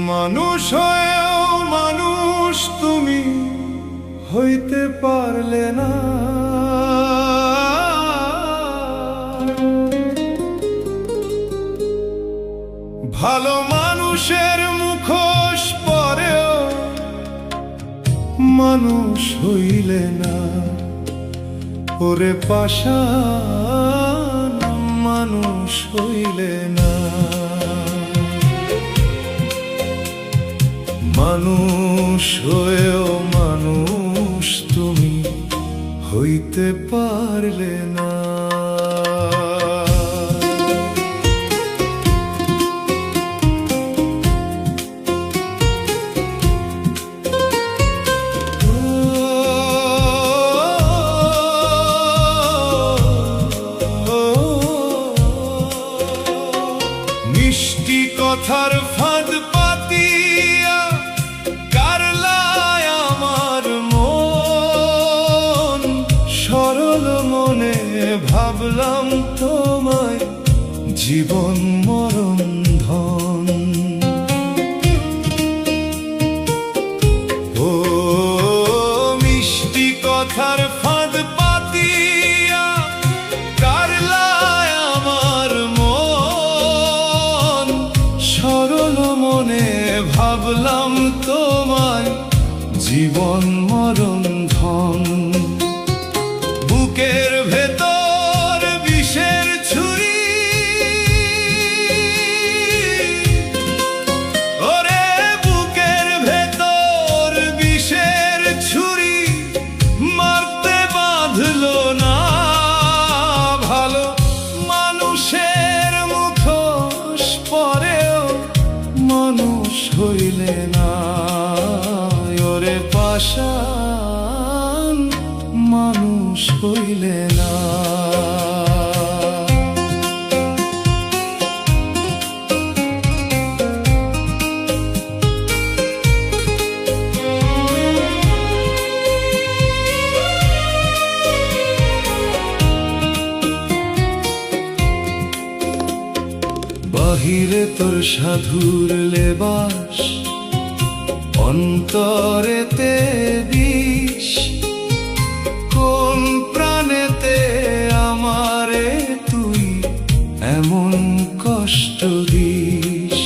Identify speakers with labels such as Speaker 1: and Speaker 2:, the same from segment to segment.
Speaker 1: মানুষ হয়েও মানুষ তুমি হইতে পারলে না। ভালো মানুষের মুখোশ পরেও মানুষ হইলে না। ওরে পাষাণ মানুষ হইলে না। মানুষ হয়েও মানুষ তুমি হইতে পারলে না। মিষ্টি কথার ফাঁদ পাতিয়া কারলায় আমার মন। সরল মনে ভাবলাম তোমায় জীবন মরণ ধন। ও মিষ্টি কথার ফাঁদ পাতিয়া কারলায় আমার মন। সরল মনে ভাবলাম তোমায় জীবন মরণ ধন। বুকের ভেতর বিষের ছুরি, ওরে বুকের ভেতর বিষের ছুরি মারতে বাঁধলো না। ভালো মানুষের মুখোশ পরেও মানুষ হইলে না। ওরে পাষাণ মানুষ হইলে না। বাহিরে তোর সাধুর লেবাস, অন্তরেতে বিষ। কোন প্রাণেতে আমারে তুই এমন কষ্ট দিস।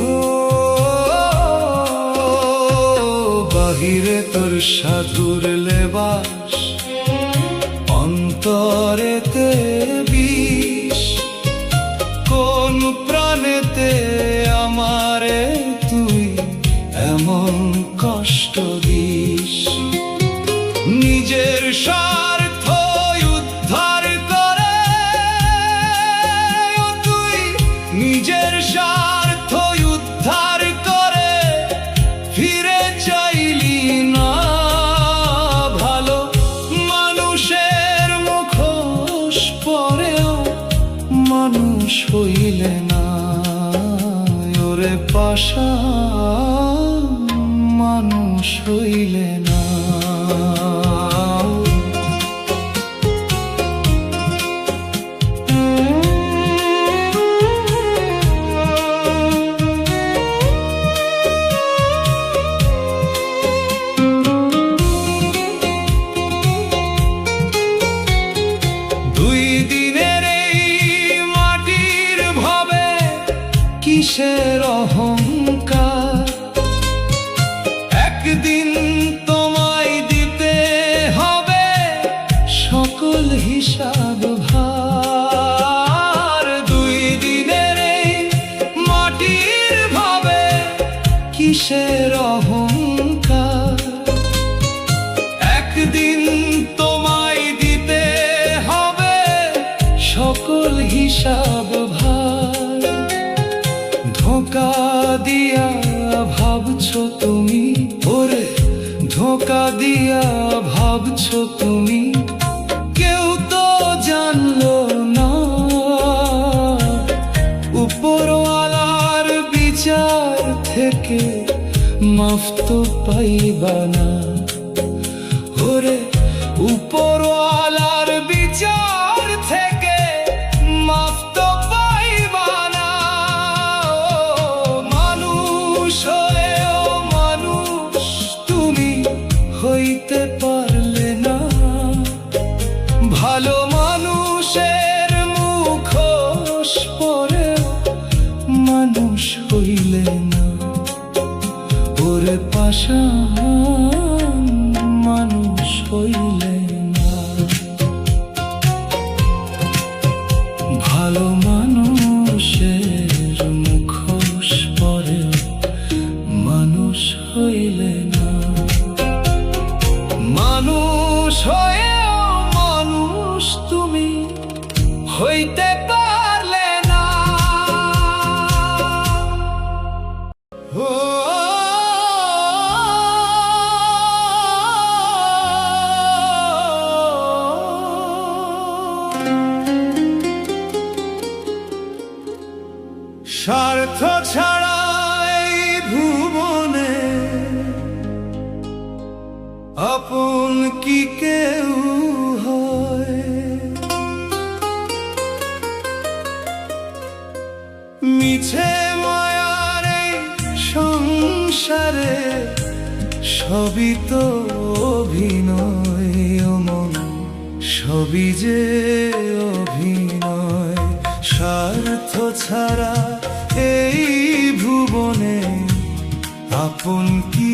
Speaker 1: ও বাহিরে তোর সাধুর লেবাস, অন্তরেতে বিষ। কোন প্রাণেতে আমারে তুই এমন কষ্ট দিস। নিজের স্বার্থ উদ্ধার করে তুই, নিজের স্বার্থ উদ্ধার করে ফিরে চাইলি না। ভালো মানুষের মুখোশ পরেও মানুষ হইলে না। ওরে পাষাণ মানুষ হইলে না। দুই দিনের এই মাটির ভাবে কিসের অহংকার। একদিন তোমায় দিতে হবে সকল হিসাব ভার। দুই দিনের এই মাটির ভাবে কিসের অহংকার। একদিন তোমায় দিতে হবে সকল হিসাব ভার। ধোঁকা দিয়া ভাবছো তুমি, ওরে ধোঁকা দিয়া ভাবছো তুমি, কেউ তো জানলো না। উপরওয়ালার বিচার থেকে মাফ তো পাইবা না। ওরে উপরওয়ালার বিচার থেকে পাষাণ মানুষ হইলে না, ভালো মানুষের মুখোশ পরে মানুষ হইলে না, মানুষ হয়েও মানুষ তুমি হইতে পারলে না। ও স্বার্থ ছাড়া এই ভুবনে আপন কি কেউ হয়? মিছে মায়ার এই সংসারে সবই তো অভিনয়, ও মন সবই যে অভিনয়। স্বার্থ ছাড়া এই ভুবনে আপন কি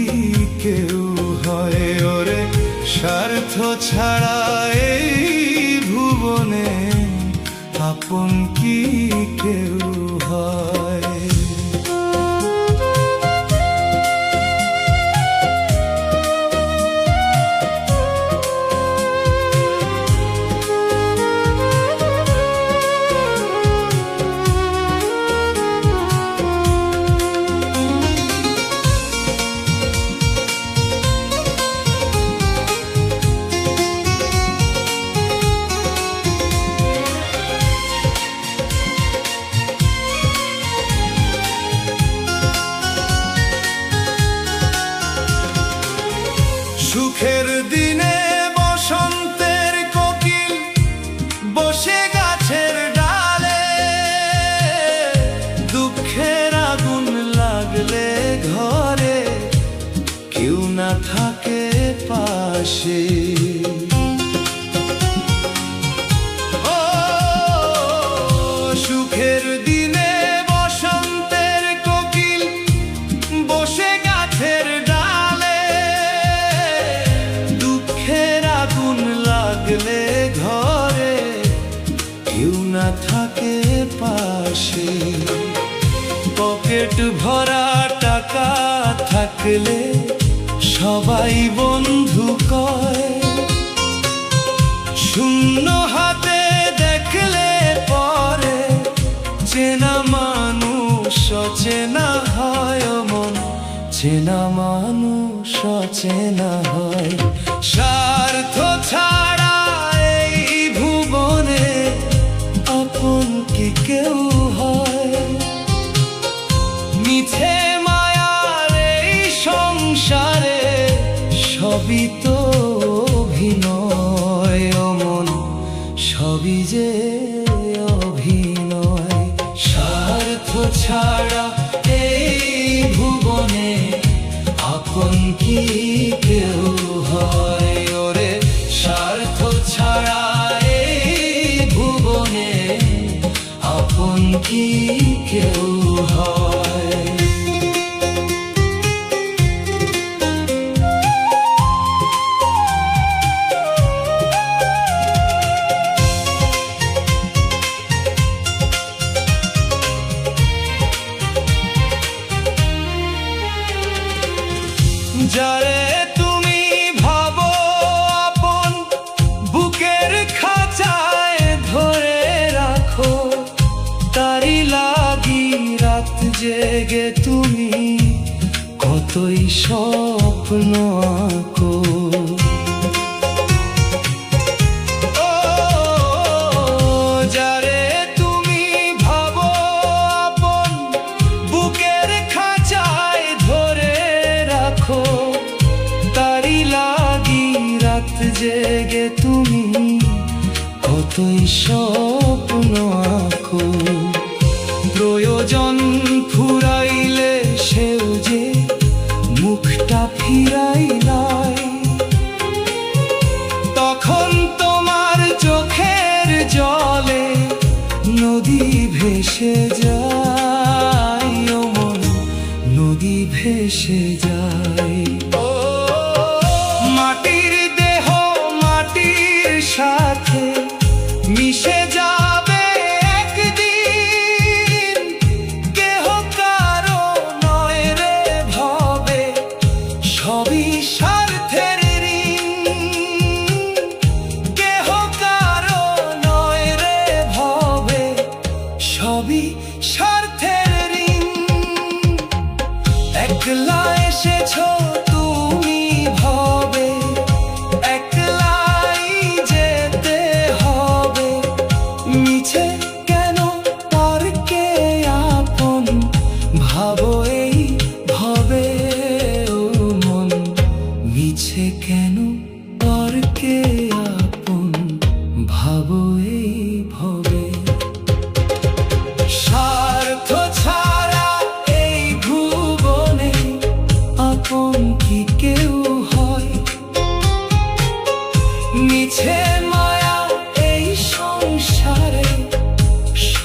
Speaker 1: কেউ হয়? ওরে স্বার্থ ছাড়া এই ভুবনে আপন কি কেউ হয়? সুখের দিনে বসন্তের কোকিল বসে গাছের ডালে, দুঃখের আগুন লাগলে ঘরে কেউ না থাকে পাশে। ও সুখের দিনে বসন্তের কোকিল বসে গাছের ডালে, লাগলে ঘরে কেউ না থাকে পাশে। পকেট ভরা টাকা থাকলে সবাই বন্ধু কয়, শূন্য হাতে দেখলে পরে চেনা মানুষ অচেনা হয়। ও মন চেনা মানুষ অচেনা হয়। স্বার্থ ছাড়া এই ভুবনে আপন কি কেউ হয়? মিছে মায়ার এই সংসারে সবই তো অভিনয়, ও মন সবই যে অভিনয়। স্বার্থ ছাড়া এই ভুবনে আপন কি কেউ হয়? ওরে স্বার্থ ছাড়া এই ভুবনে আপন কি কেউ হয়? যারে তুমি ভাবো আপন বুকের খাঁচায় ধরে রাখো, তারি লাগি রাত জেগে তুমি কতই স্বপ্ন আঁকো। যারে তুমি ভাবো আপন বুকের খাঁচায় ধরে রাখো, তারি লাগি রাত জেগে তুমি কতই স্বপ্ন আঁকো। প্রয়োজন ফুরাইলে সেও যে মুখটা ফিরাই নাই, তখন তোমার চোখের জলে নদী ভেসে যায়। ও মন নদী ভেসে যায়।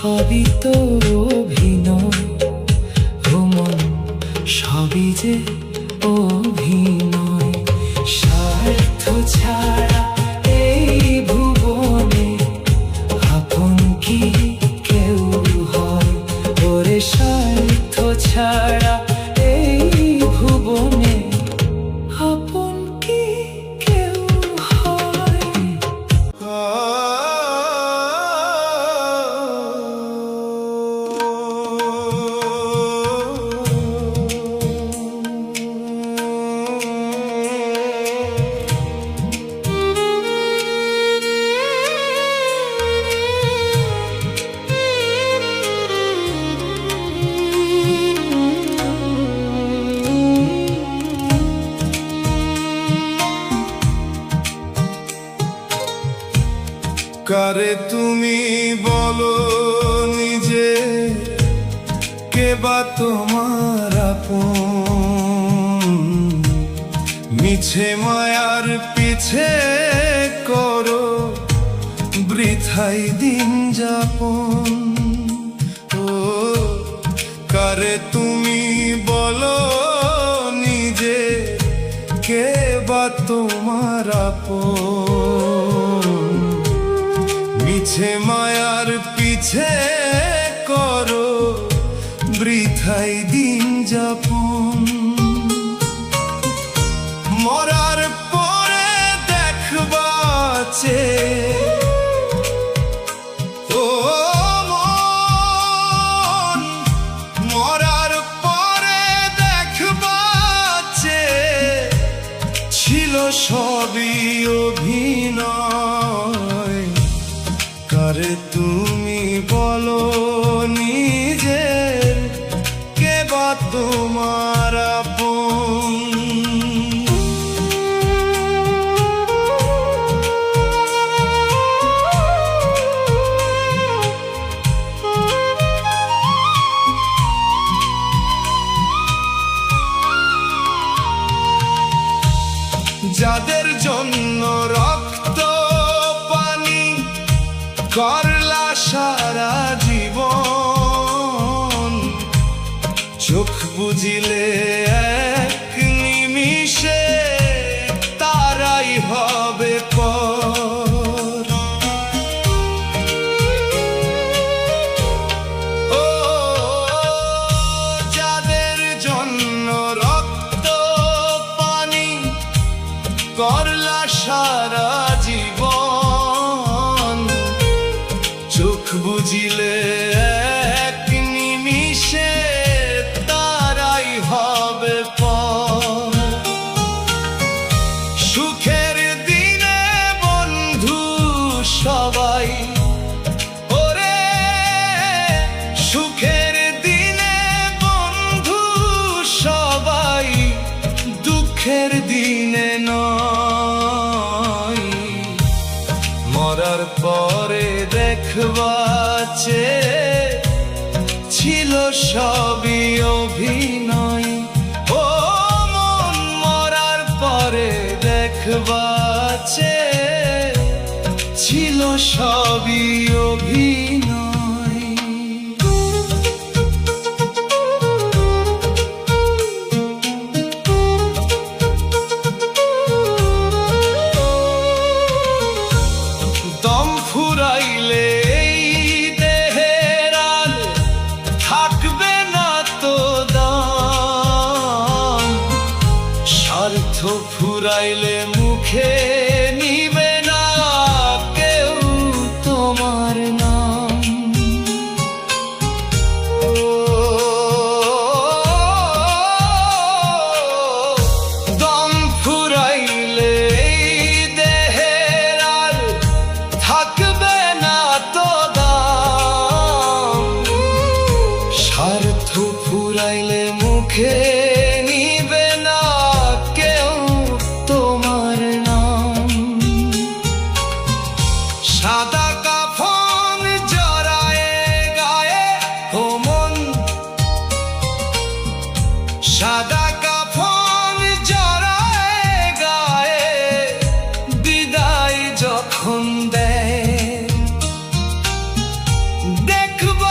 Speaker 1: সবই তো অভিনয়, ও মন সবই যে অভিনয়। স্বার্থ ছাড়া এই ভুবনে আপন কি কেউ হয়? ওরে স্বার্থ ছাড়া এই ভুবনে আপন কি কেউ হয়?
Speaker 2: কারে তুমি বলো নিজে, কে বা তোমার আপন? মিছে মায়ার পিছে করো বৃথাই দিন যাপন। ও কারে তুমি বলো নিজে, কে বা তোমার আপন? মিছে মায়ার পিছে করো বৃথাই দিন যাপন। মরার পরে দেখবা চেয়ে, ও মন, মরার পরে দেখবা চেয়ে ছিল সবই অভিনয়। কারে তুমি বলো নিজের, কে বা তোমার আপন? যাদের জন্য রক্ত পানি করলা সারা জীবন, চোখ বুঝিলে এক নিমিষে তারাই হবে পর। ও যাদের জন্য রক্ত পানি করলা সারা জীবন, চোখ বুঝিলে এক নিমিষে তারাই হবে পর। সুখের দিনে বন্ধু সবাই, ওরে সুখের দিনে বন্ধু সবাই, দুঃখের দিনে নয়। মরার পরে দেখবা চেয়ে ছিল সবই অভিনয়। ও মন মরার পরে দেখবা চেয়ে ছিল সবই অভিনয়। দম ফুরাইলে এই দেহের আর থাকবে না তো দাম। স্বার্থ ফুরাইলে মুখে নিবে না কেউ তোমার নাম। দম ফুরাইলে এই দেহের আর থাকবে না তো দাম। স্বার্থ ফুরাইলে মুখে নিবে না কেউ তোমার নাম। সাদা কাফন জড়ায়ে গায়ে, ও মন সাদা কাফন জড়ায়ে গায়ে, বিদায় যখন দেয় দেখব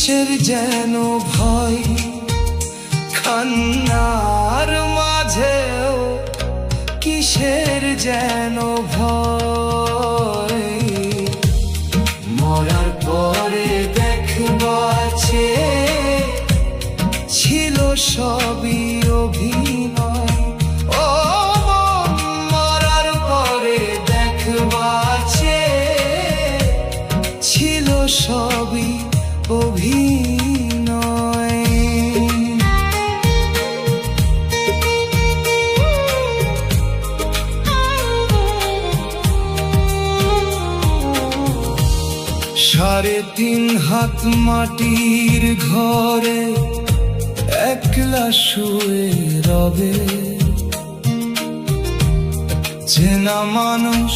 Speaker 1: কিসের যেন ভয়, কান্নার মাঝেও কিসের যেন ভয়। মরার পরে দেখবাছে ছিল সবই অভিনয়। ও মরার পরে দেখবাছে ছিল সবই অভিনয়। সাড়ে তিন হাত মাটির ঘরে একলা শুয়ে রবে, চেনা মানুষ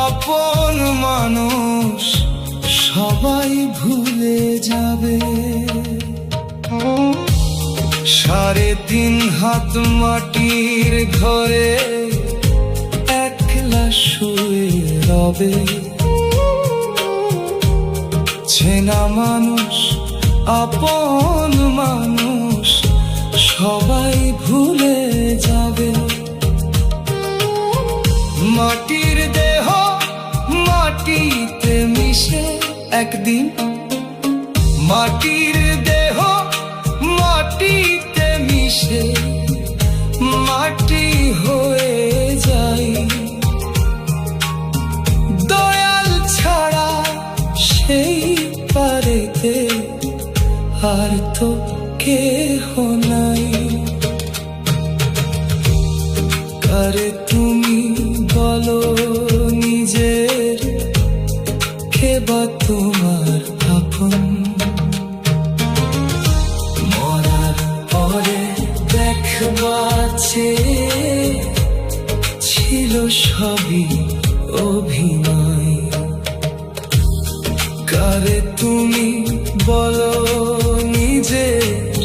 Speaker 1: আপন মানুষ সবাই ভুলে যাবে। সাড়ে তিন হাত মাটির ঘরে একলা শুয়ে রবে, চেনা মানুষ আপন মানুষ সবাই ভুলে যাবে। মাটির দেহ মাটিতে মিশে একদিন, মাটির দেহ মাটিতে মিশে মাটি হয়ে যায়। দয়াল ছাড়া সেই পারেতে আর তো কেহ নাই। আরে তুমি বলো নিজের, কে বা তোমার আপন? মরার পরে দেখবাছে ছিল সবই অভিনয়। কারে তুমি বলো নিজের,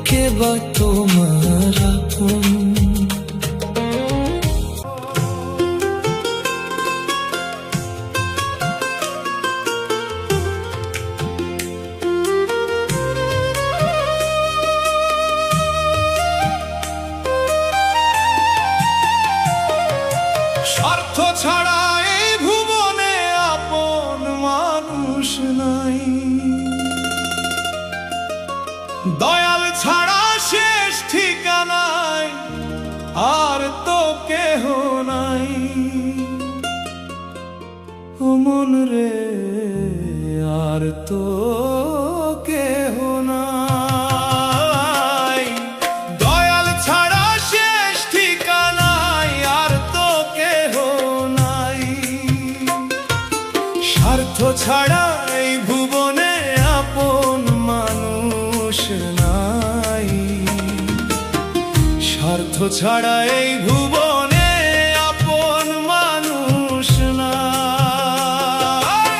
Speaker 1: কে বা তোমার আপন?
Speaker 2: স্বার্থ ছাড়া এই ভুবনে আপন মানুষ নাই, দয়াল ছাড়া শেষ ঠিকানায় আর তো কেহ নাই। ও মন রে আর তো কেহ নাই, দয়াল ছাড়া শেষ ঠিকানায় আর তো কেহ নাই। স্বার্থ ছাড়া এই ভুবনে আপন মানুষ নাই, স্বার্থ ছাড়া এই ভুবনে আপন মানুষ নাই।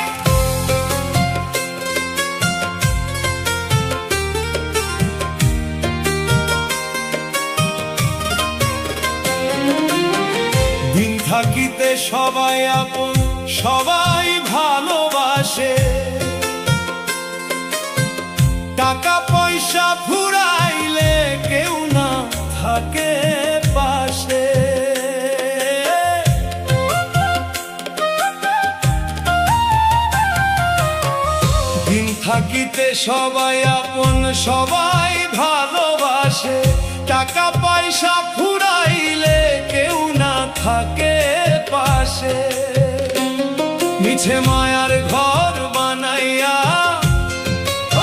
Speaker 2: দিন থাকিতে সবাই আপন সবাই ভালোবাসে, টাকা পয়সা ফুরাইলে কেউ না থাকে পাশে। দিন থাকিতে সবাই আপন সবাই ভালোবাসে, টাকা পয়সা ফুরাইলে কেউ না থাকে পাশে। মিছে মায়ার ঘর বানাইয়া,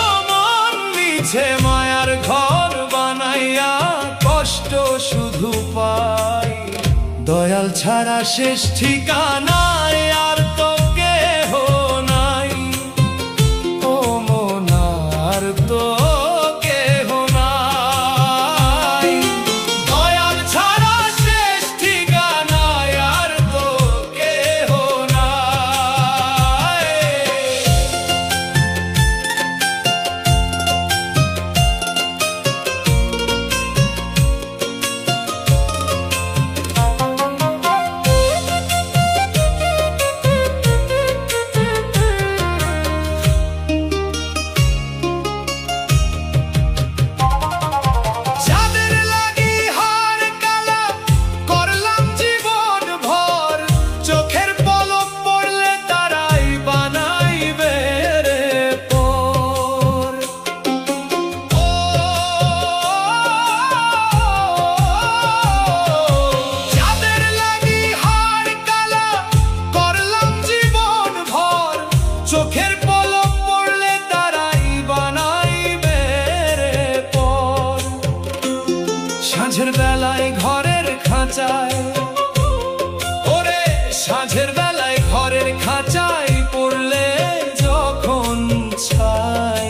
Speaker 2: ও মন মিছে মায়ার ঘর বানাইয়া কষ্ট শুধু পাই। দয়াল ছাড়া শেষ ঠিকানায় আর তো কেহ নাই। ও মন আর তো কেহ নাই, দয়াল ছাড়া শেষ ঠিকানায় আর তো কেহ নাই। মাঝের বেলায় ঘরের খাঁচায় পড়লে যখন ছাই,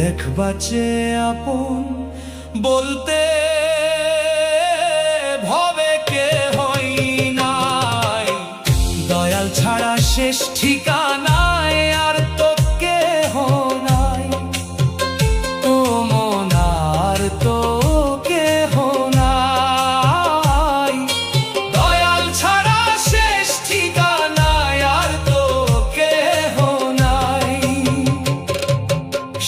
Speaker 2: দেখবা চেয়ে আপন বলতে ভবে কে হই নাই। দয়াল ছাড়া শেষ ঠিকানায় আর তো কেহ নাই, ও মন আর তো কেহ নাই। দয়াল ছাড়া শেষ ঠিকানায় আর তো কেহ নাই।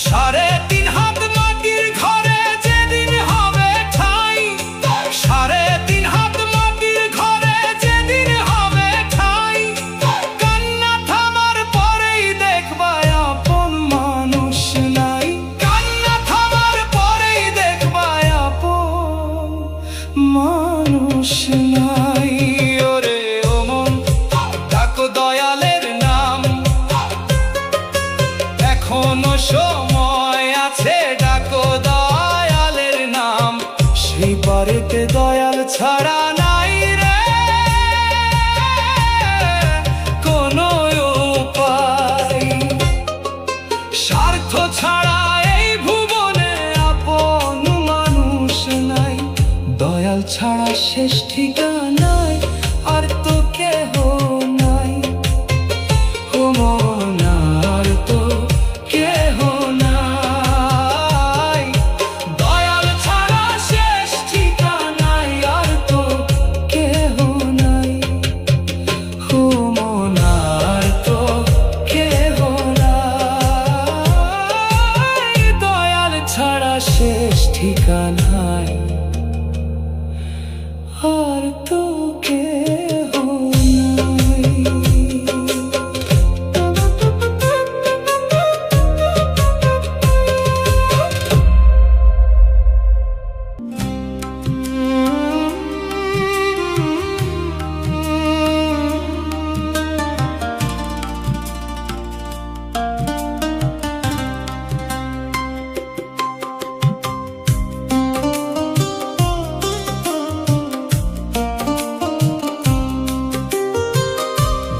Speaker 2: 3.5 হাত মাটির ঘরে যেদিন হবে ঠাই, 3.5 হাত মাটির ঘরে যেদিন হবে ঠাই, কান্না থামার পরেই দেখবা আপন মানুষ নাই। কান্না থামার পরেই দেখবা আপন মানুষ নাই। ওরে ও মন, ডাকো দয়ালের নাম, এখনো সময় আছে, ডাকো দয়ালের নাম। সেই পারেতে দয়াল ছাড়া নাই রে কোনো উপায়। স্বার্থ ছাড়া এই ভুবনে আপন মানুষ নাই। দয়াল ছাড়া শেষ ঠিকানায় আর তো কেহ নাই, ও মন আর তো কেহ নাই। দয়াল ছাড়া শেষ ঠিকানায় আর তো কেহ নাই, ও মন আর তো কেহ নাই। দয়াল ছাড়া শেষ ঠিকানায় আর তো কেহ নাই।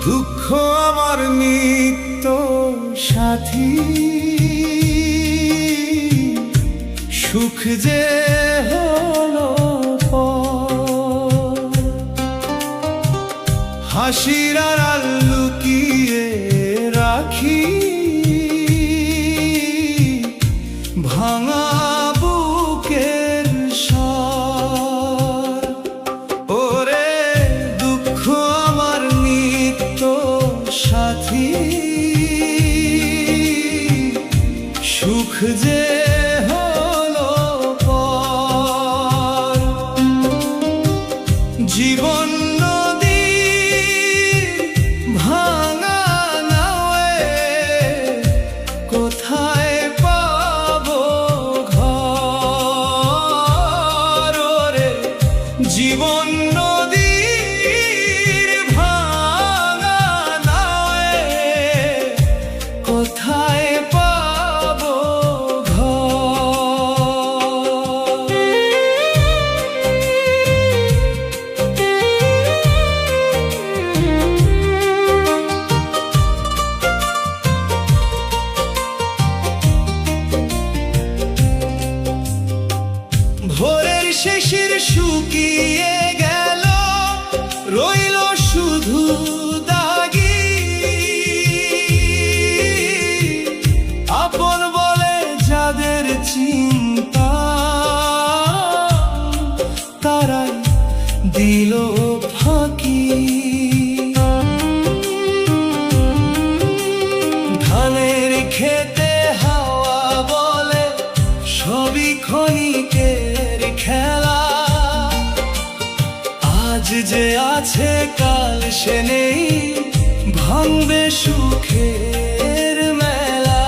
Speaker 2: দুঃখ আমার নিত্য সাথী, সুখ যে হলো পর। হাসির আড়াল লুকিয়ে রাখি, ভাঙা বুকের স্বর। ওরে দুঃখ আমার নিত্য সাথী, সুখ যে হলো পর। জীবন নদী ভাঙা নাওয়ে, কোথায় পাবো ঘর। ওরে জীবন নদীর ভাঙা নাওয়ে, কোথায় পাবো ঘর। ভোরের শেষের শুকিয়ে গেল, রইল শুধু দাগি। আপন বলে যাদের চিন্তা, তারাই দিল ফাঁকি। ধানের খেতে হাওয়া বলে সবই ক্ষণিকের খেলা। আজ যে আছে কাল সে নেই, ভাঙবে সুখের মেলা।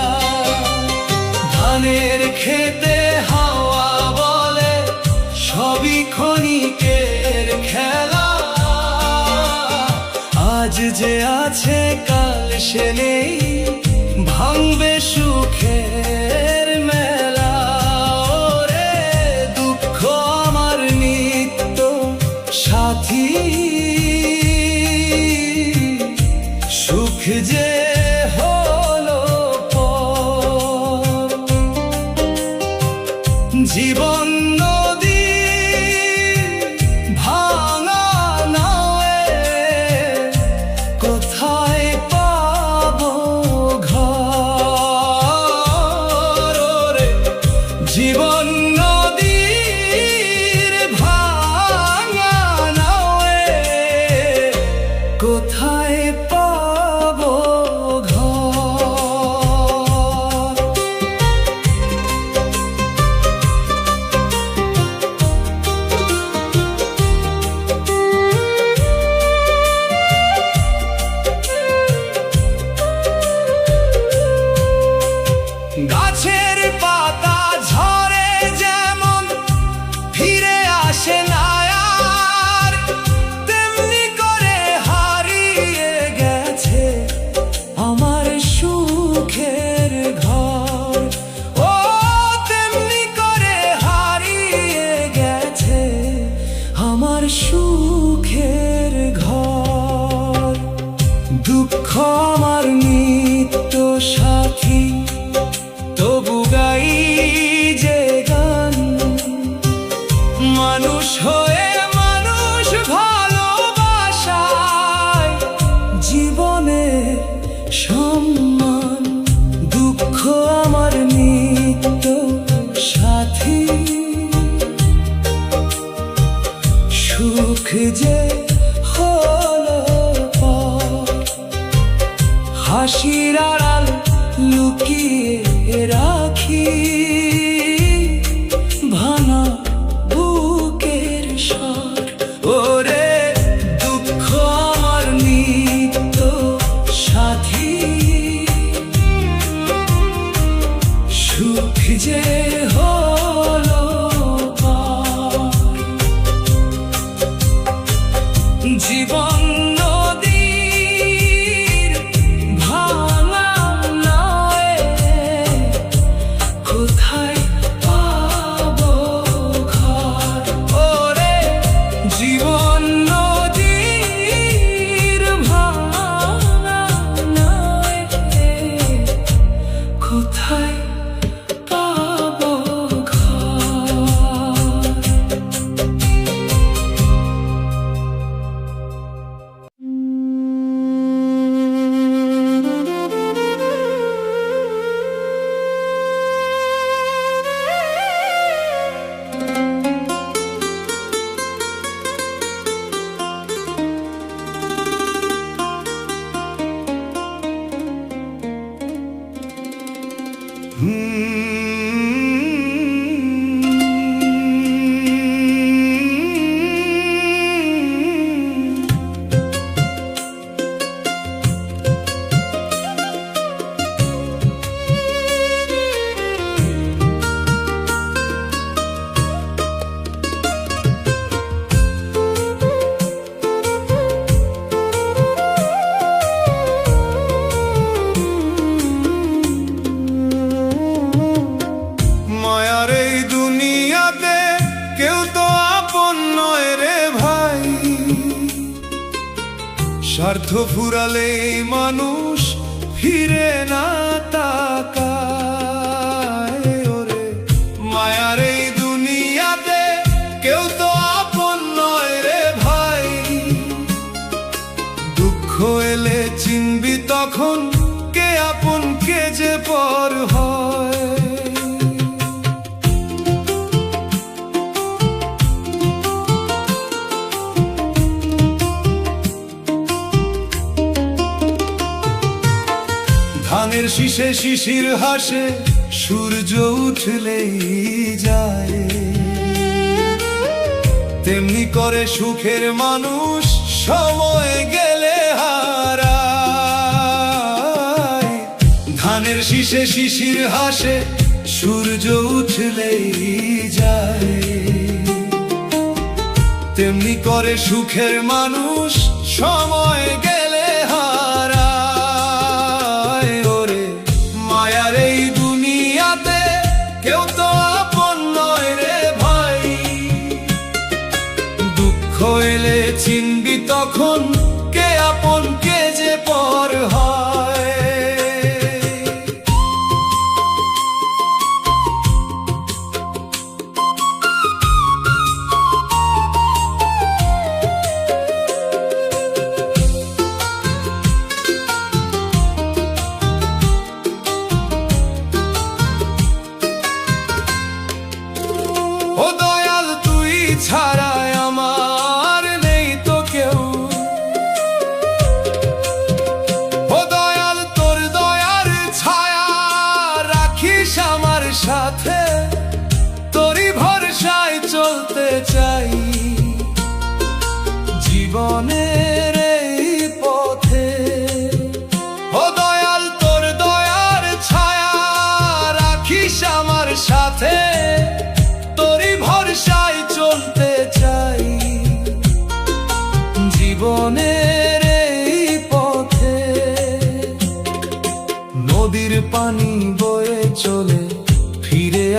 Speaker 2: ধানের খেতে হাওয়া বলে সবই ক্ষণিকের খেলা। আজ যে আছে কাল সে নেই, ভাঙবে সুখের মেলা। ওরে দুঃখ আমার নিত্য সাথী, কোথায় পাবো ঘর? গাছের পাতা ঝরে যেমন ফিরে আসে না আর, তেমনি করে হারিয়ে গেছে আমার সুখের ঘর। ও তেমনি করে হারিয়ে গেছে আমার সুখের ঘর। দুঃখ আমার নিত্য সাথী, তবু গাই যে গান। মানুষ হয়ে মানুষ ভালোবাসায় জীবনের সম্মান। দুঃখ আমার নিত্য সাথী, সুখ যে হলো পর। হাসির আড়াল লুকিয়ে রাখি ভাঙা বুকের স্বর। ওরে দুঃখ আমার নিত্য সাথী, সুখ যে হলো পর। জীবন নদীর ভাঙা নায়ে, কোথায় পাবো ঘর? ওরে জীবন নদীর ভাঙা নায়ে, কোথায় পাবো ঘর? মায়ার এই দুনিয়াতে কেউ তো আপন নয় রে ভাই। স্বার্থ ফুরালে মানুষ ফিরে না তাকায়। ওরে মায়ার এই দুনিয়াতে কেউ তো আপন নয় রে ভাই। দুঃখ এলে চিনবি তখন কে আপন কে যে পর হয়। ধানের শীষে শিশির হাসে, সূর্য উঠলেই যায়। তেমনি করে সুখের মানুষ সময় গেলে হারায়। ধানের শীষে শিশির হাসে, সূর্য উঠলেই যায়। তেমনি করে সুখের মানুষ সময় গেলে হারায়। ওরে মায়ার এই দুনিয়াতে কেউ তো আপন নয় রে ভাই। দুঃখ এলে চিনবি তখন কে আপন কে যে পর হয়।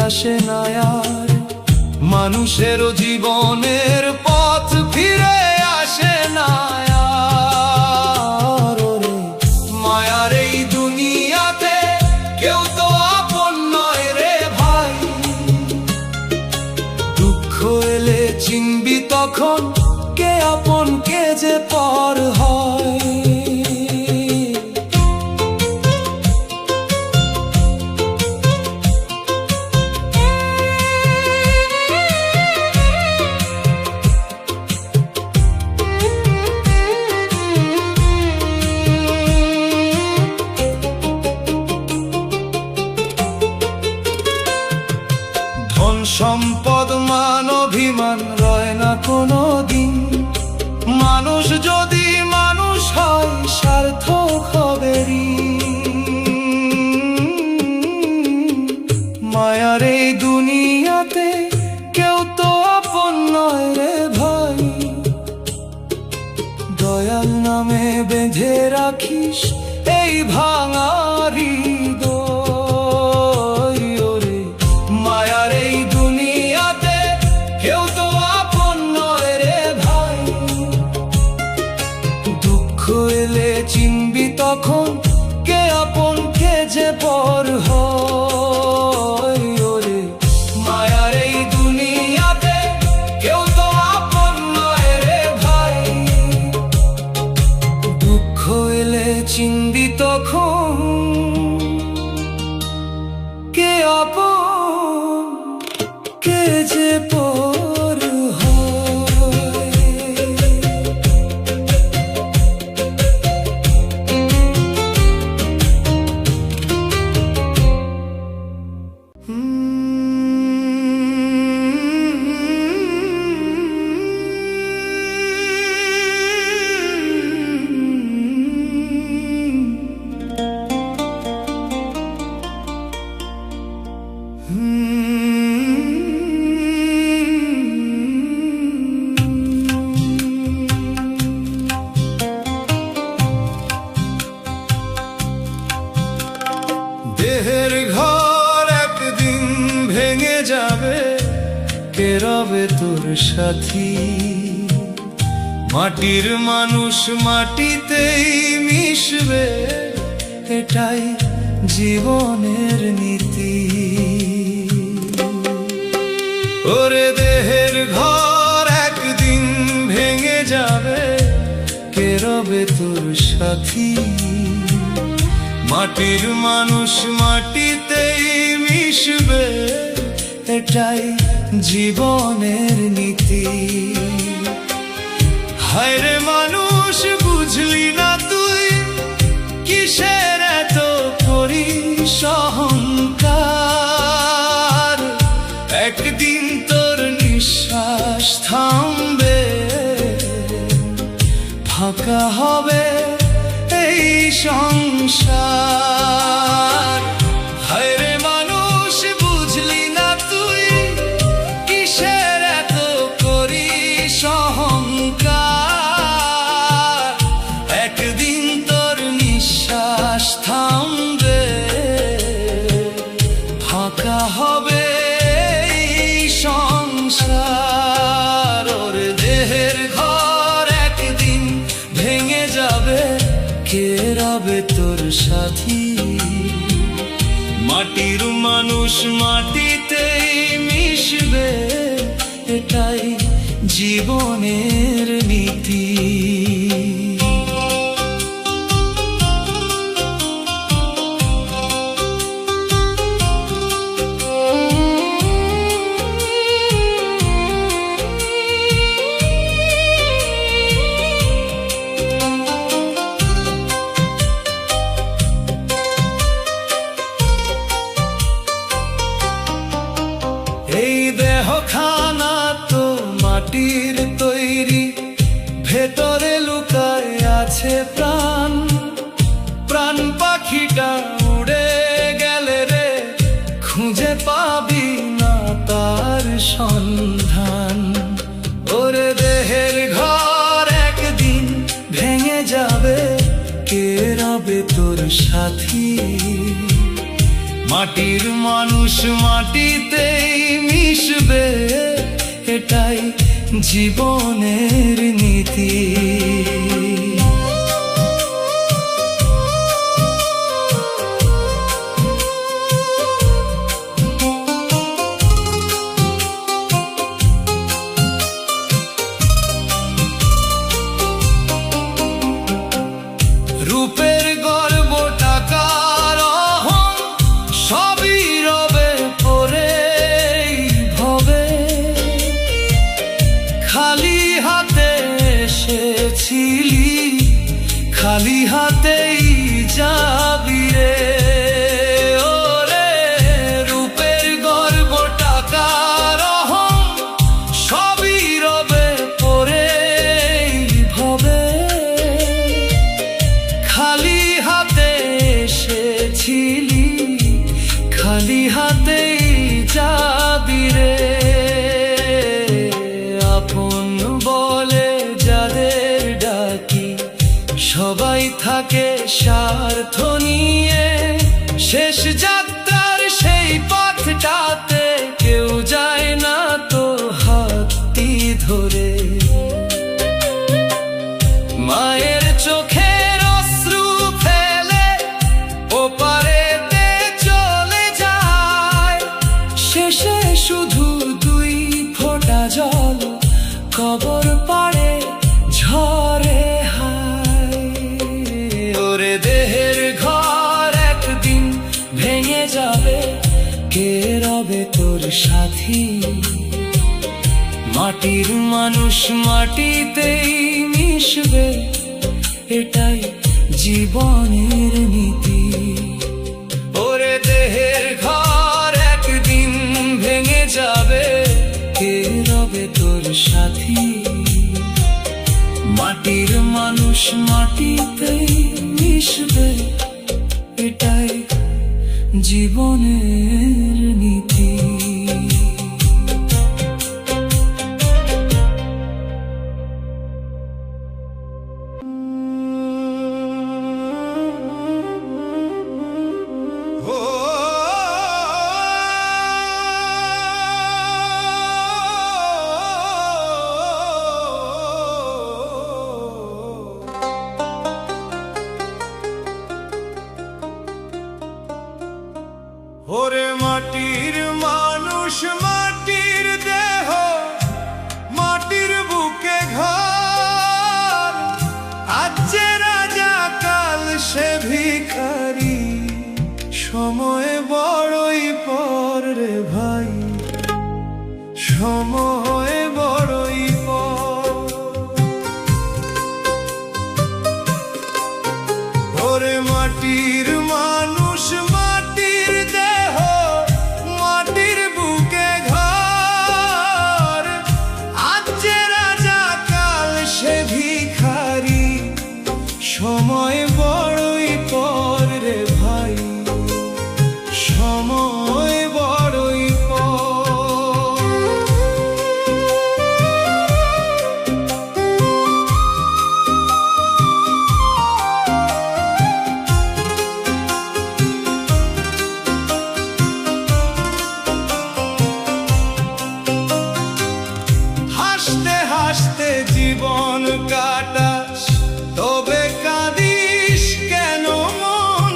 Speaker 1: আসে না আর,
Speaker 2: মানুষেরও জীবনের পথ ফিরে আসে না আর। ওরে মায়ার এই দুনিয়াতে কেউ তো আপন নয় রে ভাই,
Speaker 1: দুঃখ এলে চিনবি তখন কে আপন কে যে পর হয়।
Speaker 2: ধন সম্পদ মান অভিমান রয় না কোনো দিন, মানুষ যদি মানুষ হয়
Speaker 1: সার্থক হবে মায়ার এই দুনিয়াতে কেউ তো আপন নয় রে ভাই, দয়াল নামে বেঁধে রাখিস এই ভাঙা হৃদয়। ওরে
Speaker 2: মায়ার এই দুনিয়াতে কেউ তো আপন নয় রে ভাই,
Speaker 1: দুঃখ এলে চিনবি তখন কে আপন কে যে পর হয়। ওরে
Speaker 2: মায়ার এই দুনিয়াতে কেউ তো আপন নয় রে ভাই,
Speaker 1: দুঃখ এলে চিনবি তখন কে আপন কে যে পর হয়।
Speaker 2: দেহের ঘর একদিন ভেঙে যাবে,
Speaker 1: কে রবে তোর সাথী,
Speaker 2: মাটির মানুষ মাটিতেই মিশবে,
Speaker 1: এটাই জীবনের নীতি।
Speaker 2: ওরে দেহের ঘর একদিন ভেঙে যাবে,
Speaker 1: কে রবে তোর সাথী,
Speaker 2: মাটির মানুষ মাটিতেই মিশবে,
Speaker 1: এটাই জীবনের নীতি।
Speaker 2: হায়রে মানুষ বুঝলি না তুই কিসের এত করিস অহংকার, একদিন তোর নিঃশ্বাস থামবে,
Speaker 1: ফাঁকা হবে এই সংসার।
Speaker 2: হায়রে মানুষ বুঝলি না তুই কিসের এত করিস অহংকার,
Speaker 1: একদিন তোর নিঃশ্বাস থামবে, ফাঁকা হবে এই সংসার।
Speaker 2: ওর দেহের ঘর একদিন ভেঙে যাবে,
Speaker 1: কে রবে তোর সাথী,
Speaker 2: মাটির মানুষ মাটিতেই মিশবে,
Speaker 1: এটাই জীবনের নীতি।
Speaker 2: এই দেহখানা তো মাটির তৈরি, ভেতরে লুকায় আছে প্রাণ, প্রাণ পাখিটা উড়ে গেলে রে খুঁজে পাবি না তার সন্ধান।
Speaker 1: ওরে দেহের ঘর একদিন ভেঙে যাবে, কে রবে তোর সাথী, মাটির মানুষ মাটিতেই মিশবে, এটাই জীবনের নীতি। রূপের গর্ব টাকার অহং সবই রবে পরে ভবে, খালি হাতে এসেছিলি খালি হাতেই যাবি রে। ওরে রূপের গর্ব টাকার অহং সবই রবে পরে ভবে, খালি হাতে এসেছিলি খালি হাতেই যাবি রে। আপন বলে যাদের ডাকি সবাই থাকে স্বার্থ নিয়ে, শেষ যাত্রার সেই পথটাতে কেউ যায় না তো হাতটি ধরে। মায়ের চোখের অশ্রু ফেলে ওপারেতে চলে যায়, শেষে শুধু দুই ফোঁটা জল কবর পাড়ে ঝরে হায়। ওরে দেহের ঘর একদিন ভেঙে যাবে, কে রবে তোর সাথী? মাটির মানুষ মাটিতেই মিশবে, এটাই জীবনের নীতি। ওরে দেহের ঘর একদিন ভেঙে যাবে, কে রবে তোর সাথী? মাটির মানুষ মাটিতেই মিশবে, এটাই জীবনের নীতি।
Speaker 2: ওরে মাটির মানুষ মাটির দেহ, মাটির বুকে ঘর, আজ যে রাজা কাল সে ভিখারি, সময় বড়ই পর রে ভাই, সময় বড়ই পর। ওরে মাটির মানুষ মাটির দেহ, মাটির বুকে ঘর, আজ যে রাজা কাল সে ভিখারি, সময় বড়ই পর রে ভাই, সময় বড়ই পর। হাসতে হাসতে জীবন কাটাস, তবে কাঁদিস কেন মন?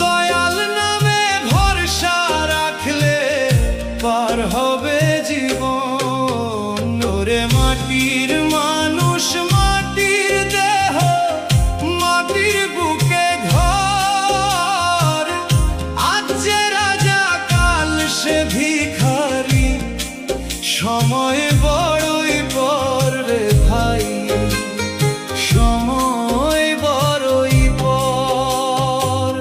Speaker 2: দয়াল নামে ভরসা রাখলে পার হবে জীবন। ওরে মাটির মানুষ মাটির দেহ, মাটির বুকে ঘর, আজ যে রাজা কাল সে ভিখারি, সময় বড়ই পর রে ভাই, সময় বড়ই পর।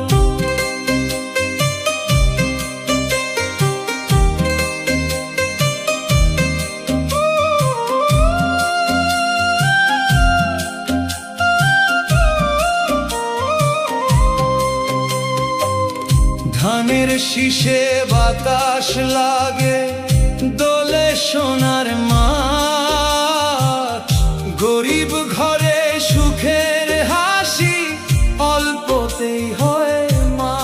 Speaker 2: ধানের শীষে বাতাস লাগে, দোলে সোনার মাছ, গরিব ঘরে সুখের হাসি অল্পতেই হয় মা।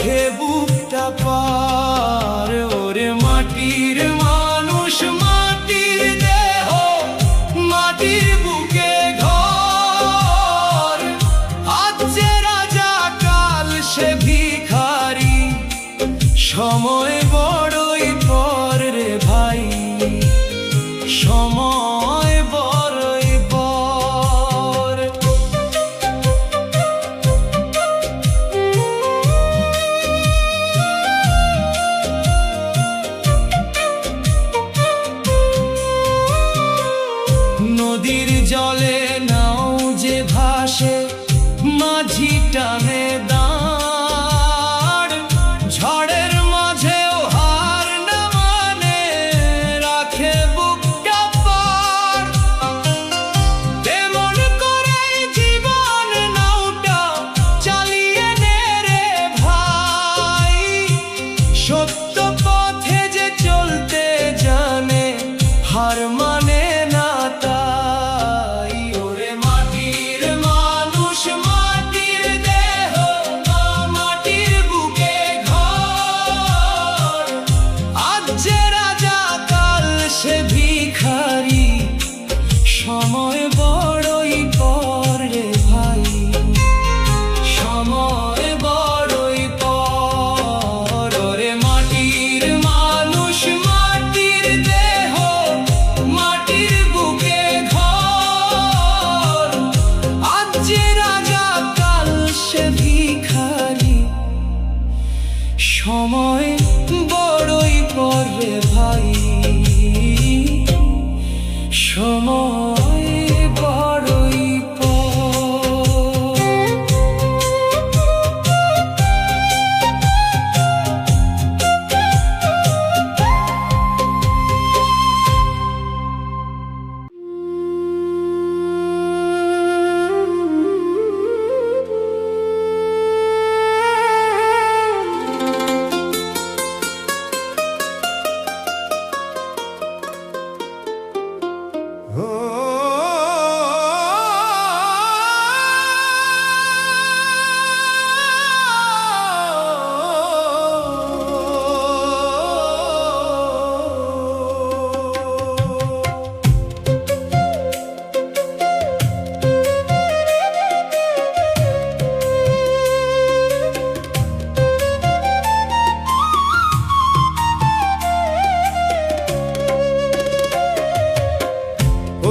Speaker 1: রাখে বুকটা পার। ওরে মাটির মানুষ, মাটির দেহ, মাটির বুকে ঘর। আজ যে রাজা, কাল সে ভিখারি, সময় বড়ই পর রে ভাই, সময় বড়ই পর। নদীর জলে নাও যে ভাসে, মাঝি টানে দাঁড়। ঝড়ের মাঝেও হার না মানে, রাখে বুকটা পার। তেমন করে জীবন নাওটা চালিয়ে নে রে ভাই। সত্য পথে যে চলতে জানে, হার মানে না তাই। ওরে মাটির মানুষ, মাটির দেহ, মাটির বুকে ঘর। আজ যে রাজা, কাল সে ভিখারি, সময় বড়ই পর রে ভাই, সময় বড়ই পর। ওরে মাটির মানুষ, মাটির দেহ, মাটির বুকে ঘর। আজ যে রাজা, কাল সে ভিখারি, সময় বড়ই পর রে ভাই, সময় বড়ই পর।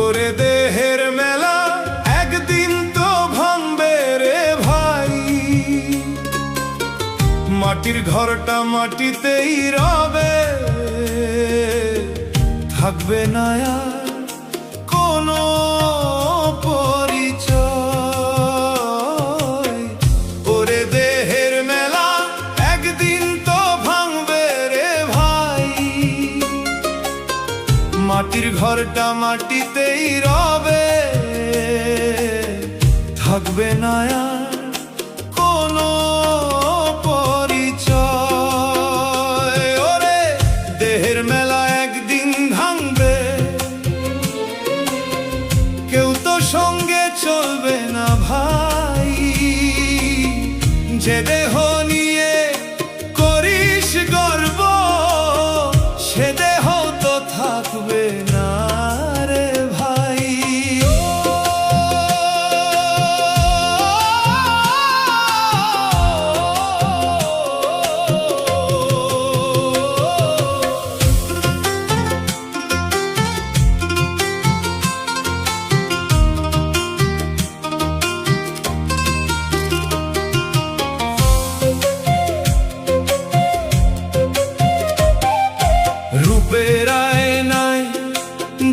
Speaker 2: ওরে দেহের মেলা একদিন তো ভাঙবে রে ভাই। মাটির ঘরটা মাটিতেই রবে, থাকবে না আর কোনো পরিচয়। ওরে দেহের মেলা একদিন তো ভাঙবে রে ভাই। মাটির ঘরটা মাটিতেই রবে, থাকবে না আর কোনো পরিচয়। ওরে দেহের মেলা একদিন ভাঙবে, কেউ তো সঙ্গে চলবে না ভাই। যে দেহ নিয়ে করিস গর্ব, সে দেহ তো থাকবে না রে ভাই। রূপের আয়নায়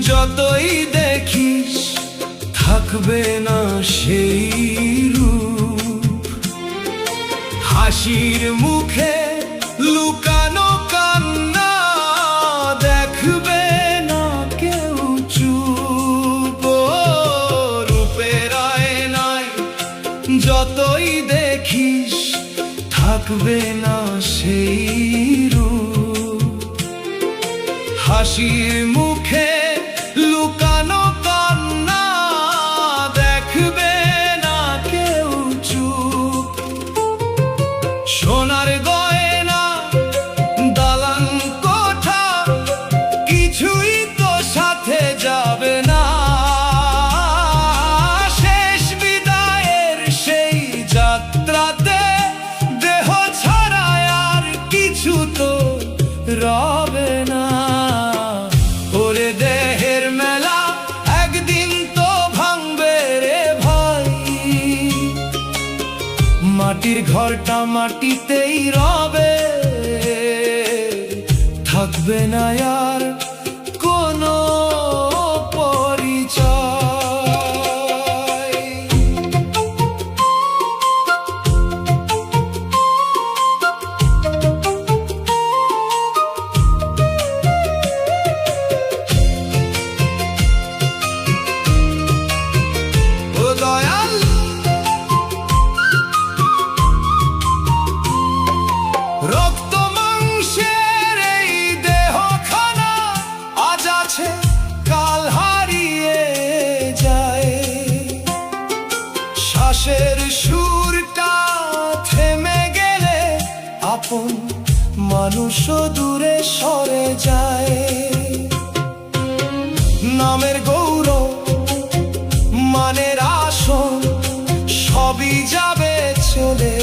Speaker 2: যতই দেখিস, থাকবে না সেই রূপ। হাসির মুখে লুকানো কান্না, দেখবে না কেউ চুপ। রূপের আয়নায় যতই দেখিস, থাকবে না সেই রূপ। হাসির মুখে লুকানো কান্না, দেখবে না কেউ চুপ। সোনার
Speaker 1: মাটির ঘরটা মাটিতেই রবে, থাকবে না আর কোনো পরিচয়।
Speaker 2: ও দয়াল, রক্ত মাংসের এই দেহখানা আজ আছে কাল হারিয়ে যায়। শ্বাসের সুরটা থেমে গেলে আপন মানুষও দূরে সরে যায়। নামের গৌরব, মানের আসন সবই যাবে চলে।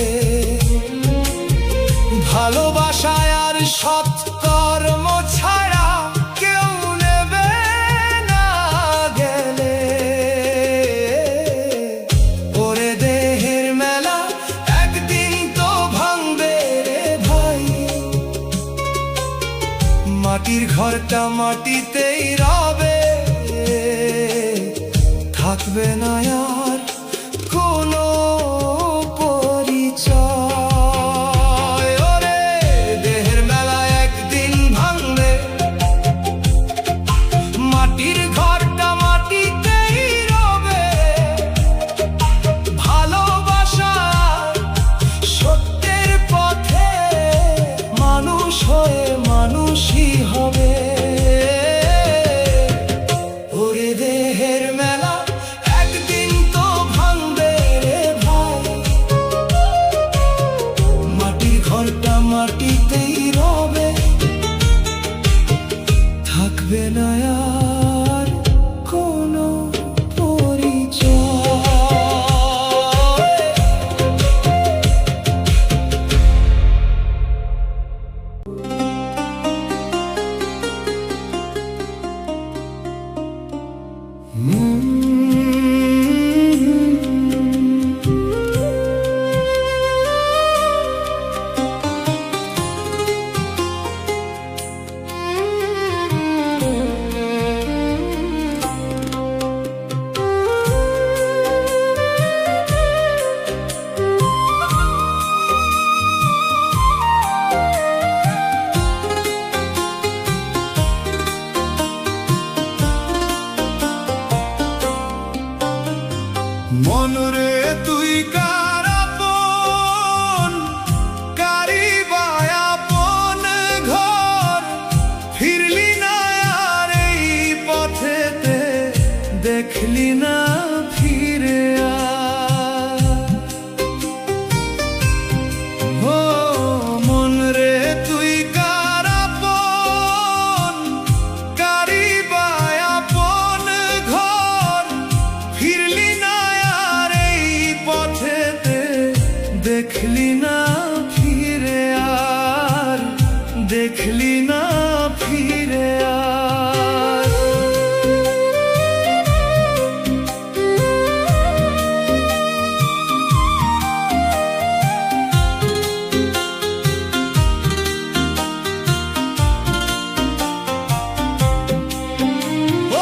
Speaker 2: ভালোবাসায় আর সৎকর্ম ছাড়া কেউ নেবে না গেলে। ওরে দেহের মেলা একদিন তো ভাঙবে রে ভাই, মাটির ঘরটা মাটিতেই রবে, থাকবে না আর কোনো পরিচয়। ওরে দেহের মেলা একদিন ভাঙবে, মাটির ঘরটা মাটিতেই রবে। ভালোবাসা সত্যের পথে মানুষ হয়ে মানুষই হবে। ওরে দেহের মেলা একদিন তো ভাঙবে রে ভাই, মাটির ঘরটা মাটিতেই রবে, থাকবে না আর কোনো পরিচয়। মনরে তুই কার আপন, কারি বা আপন ঘর, ফিরলি না আর এই পথেতে, দেখলি না ফিরে আর। ও মনরে তুই কার আপন, কারি বা আপন ঘর, ফিরলি না পথেতে, দেখলি না ফিরে আর, দেখলি না ফিরে আর।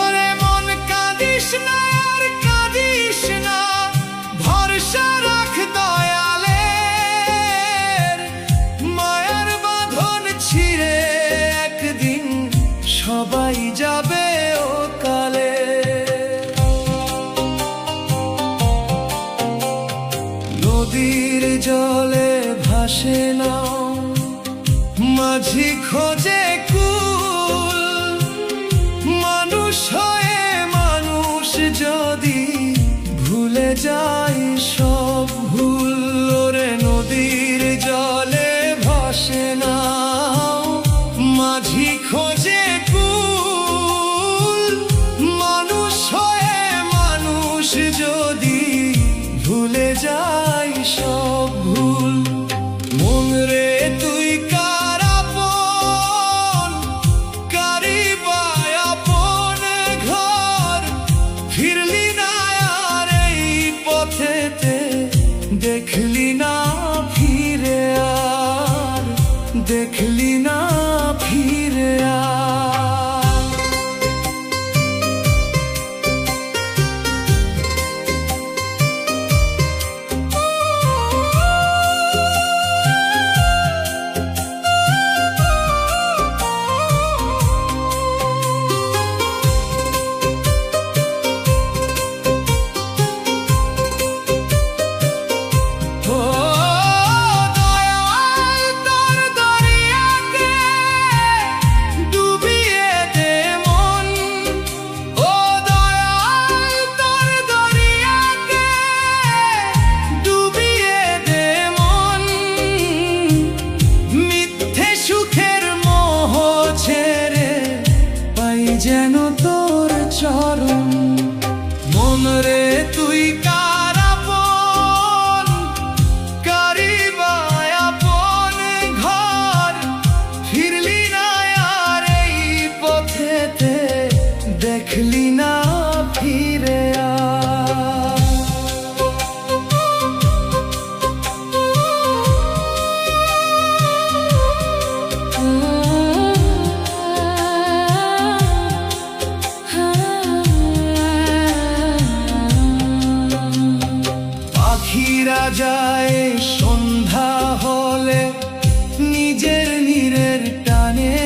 Speaker 2: ওরে মন কাঁদিস না আর কাঁদিস না, ভরসা রাখ দয়ালের। মায়ার বাঁধন ছিঁড়ে একদিন সবাই যাবে ও কালে। নদীর জলে ভাসে না মাঝি খোঁজে কুল, মানুষ হয়ে মানুষ যদি ভুলে যায় সব ভুল। ওরে নদীর জলে ভাসে না মাঝি খোঁজে কুল, মানুষ হয়ে মানুষ যদি ভুলে যায় সব ভুল। মন রে তুই কার আপন, কারি বা আপন ঘর, ফিরলি না আর এই পথেতে, দেখলি না
Speaker 1: যায় সন্ধ্যা হলে নিজের নীড়ের টানে,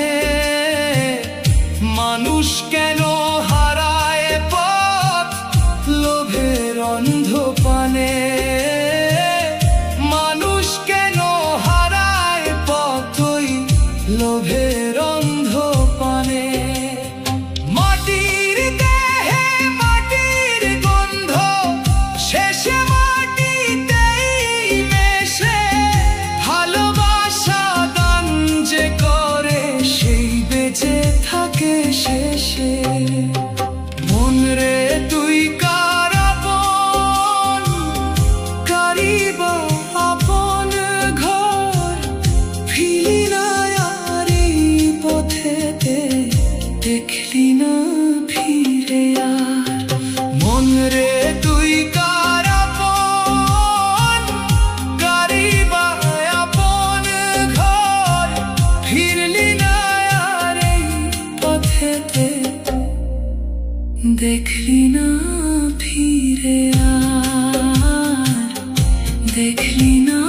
Speaker 1: মানুষ কেন হারায় পথ লোভের অন্ধপানে, মানুষ কেন হারায় পথ ওই লোভের অন্ধপানে। মাটির দেহে মাটির গন্ধ, শেষে মাটিতেই মেশে, ভালোবাসা দান যে করে সেই বেঁচে থাকে শেষে। মন রে তুই কার আপন, কারি বা আপন ঘর, ফিরি না আর এই পথেতে, দেখলি না ফিরে আর। মন রে তুই কার আপন, কারি বা আপন ঘর, ফিরলি না আর এই পথেতে, দেখলি না ফিরে আর, দেখলি না